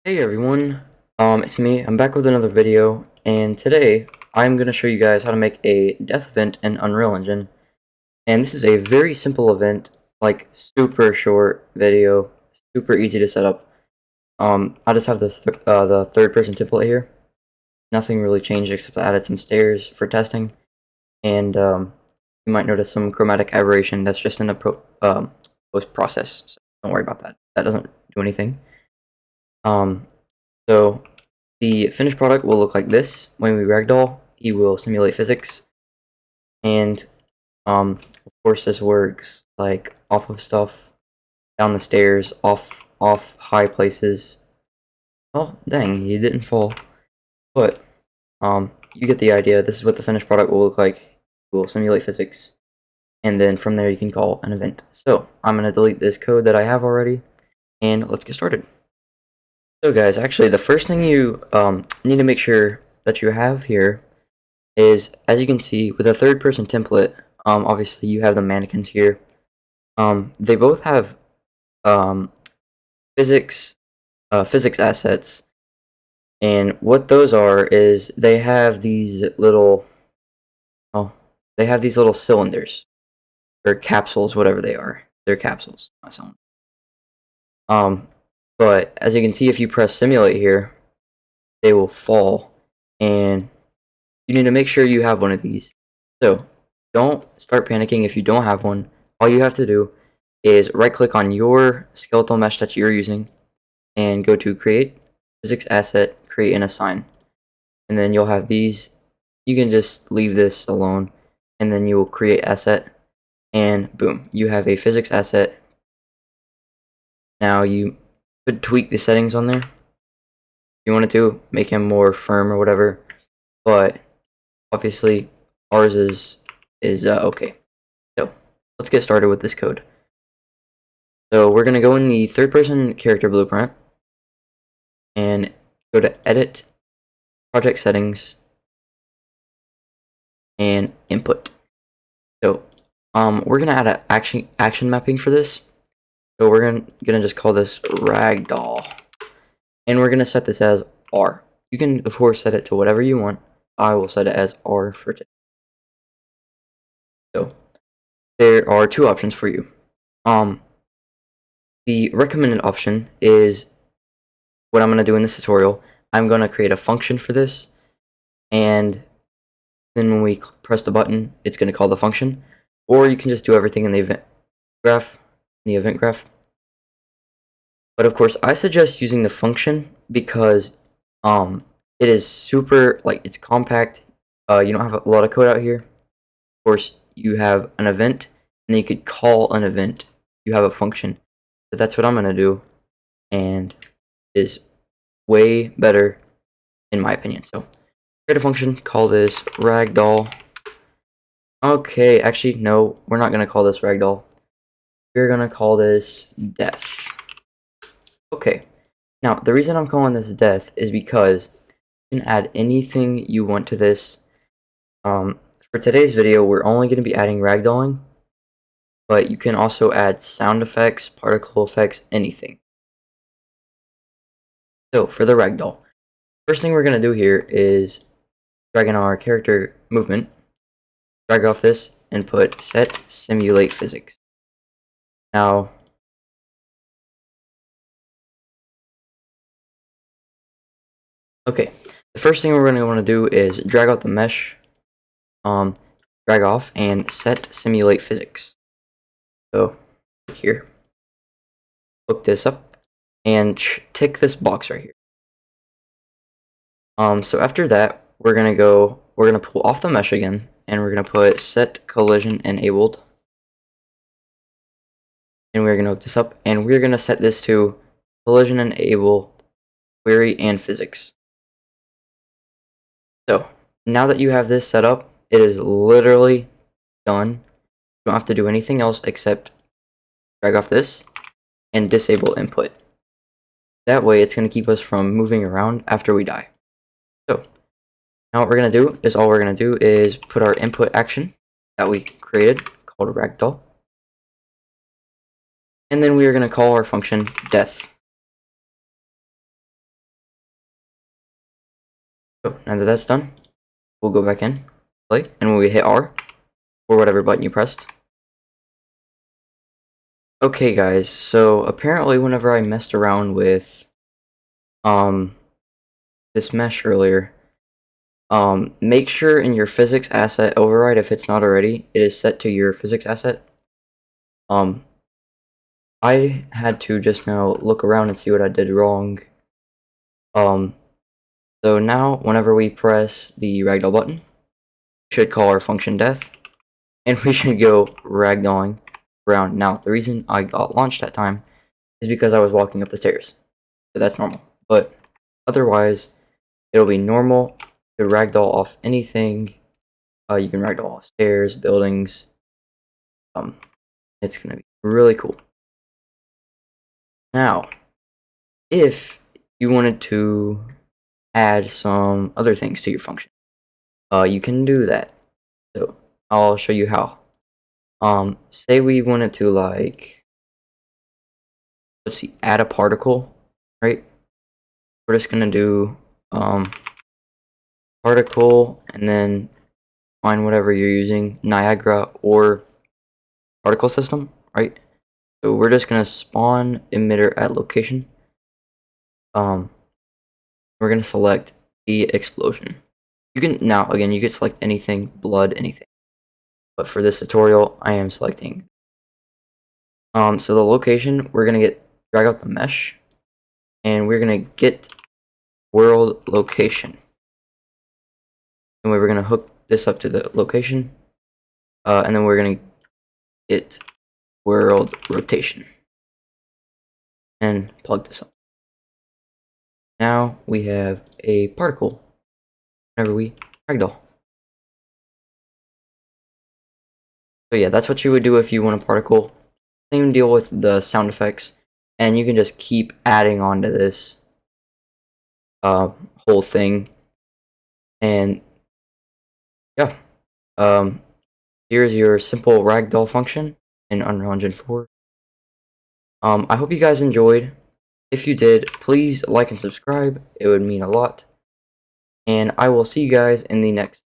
Hey everyone, it's me. I'm back with another video, and today I'm going to show you guys how to make a death event in Unreal Engine. And this is a very simple event, like super short video, super easy to set up. I just have the third person template here. Nothing really changed except I added some stairs for testing, and you might notice some chromatic aberration that's just in the post process. So don't worry about that. That doesn't do anything. Um, so the finished product will look like this. When we ragdoll, he will simulate physics, and of course this works like off of stuff, down the stairs, off high places. Oh dang, he didn't fall. But you get the idea. This is what the finished product will look like. It will simulate physics, and then from there you can call an event. So I'm gonna delete this code that I have already, and let's get started. So guys, actually the first thing you need to make sure that you have here is, as you can see, with a third person template, obviously you have the mannequins here. They both have um, physics physics assets, and what those are is they have these little cylinders or capsules, whatever they are. They're capsules, not cylinders. Um, but as you can see, if you press simulate here, they will fall, and you need to make sure you have one of these. So don't start panicking if you don't have one. All you have to do is right click on your skeletal mesh that you're using and go to create physics asset, create and assign. And then you'll have these. You can just leave this alone, and then you will create asset, and boom, you have a physics asset. Now you could tweak the settings on there if you wanted to make him more firm or whatever, but obviously ours is okay. So let's get started with this code. So we're gonna go in the third person character blueprint and go to edit, project settings, and input. So we're gonna add an action mapping for this. So we're gonna just call this ragdoll, and we're gonna set this as R. You can of course set it to whatever you want. I will set it as R for today. So there are two options for you. The recommended option is what I'm gonna do in this tutorial. I'm gonna create a function for this, and then when we press the button, it's going to call the function. Or you can just do everything in the event graph. But of course, I suggest using the function because it is super, like, it's compact. You don't have a lot of code out here. Of course, you have an event, and then you could call an event. You have a function. So that's what I'm going to do, and it is way better in my opinion. So create a function, call this ragdoll. Okay, actually, no, we're not going to call this ragdoll. We're going to call this death. Okay, now the reason I'm calling this death is because you can add anything you want to this. For today's video, we're only going to be adding ragdolling, but you can also add sound effects, particle effects, anything. So for the ragdoll, first thing we're going to do here is drag in our character movement, drag off this, and put set simulate physics. Now, okay, the first thing we're going to want to do is drag out the mesh, drag off, and set simulate physics. So here, look this up, and tick this box right here. So after that, we're gonna pull off the mesh again, and we're gonna put set collision enabled, and we're gonna hook this up, and we're gonna set this to collision enable query and physics. So now that you have this set up, it is literally done. You don't have to do anything else except drag off this and disable input. That way it's going to keep us from moving around after we die. So now what we're going to do is put our input action that we created called ragdoll, and then we are going to call our function death. So now that that's done, we'll go back in, play, and when we hit R, or whatever button you pressed. Okay guys, so apparently whenever I messed around with this mesh earlier, make sure in your physics asset override, if it's not already, it is set to your physics asset. I had to just now look around and see what I did wrong. So now whenever we press the ragdoll button, we should call our function death, and we should go ragdolling around. Now the reason I got launched that time is because I was walking up the stairs, so that's normal. But otherwise, it'll be normal to ragdoll off anything. You can ragdoll off stairs, buildings. It's gonna be really cool. Now, if you wanted to add some other things to your function, you can do that. So I'll show you how. Say we wanted to, like, let's see, add a particle, right? We're just gonna do particle and then find whatever you're using, Niagara or particle system, right? So we're just gonna spawn emitter at location. We're gonna select the explosion. You can now again you can select anything, blood, anything. But for this tutorial, I am selecting. So the location, we're gonna drag out the mesh, and we're gonna get world location. And we're gonna hook this up to the location, and then we're gonna get world rotation and plug this up. Now we have a particle whenever we ragdoll. So yeah, that's what you would do if you want a particle. Same deal with the sound effects, and you can just keep adding on to this whole thing. And yeah, here's your simple ragdoll function in Unreal Engine 4. I hope you guys enjoyed. If you did, please like and subscribe. It would mean a lot. And I will see you guys in the next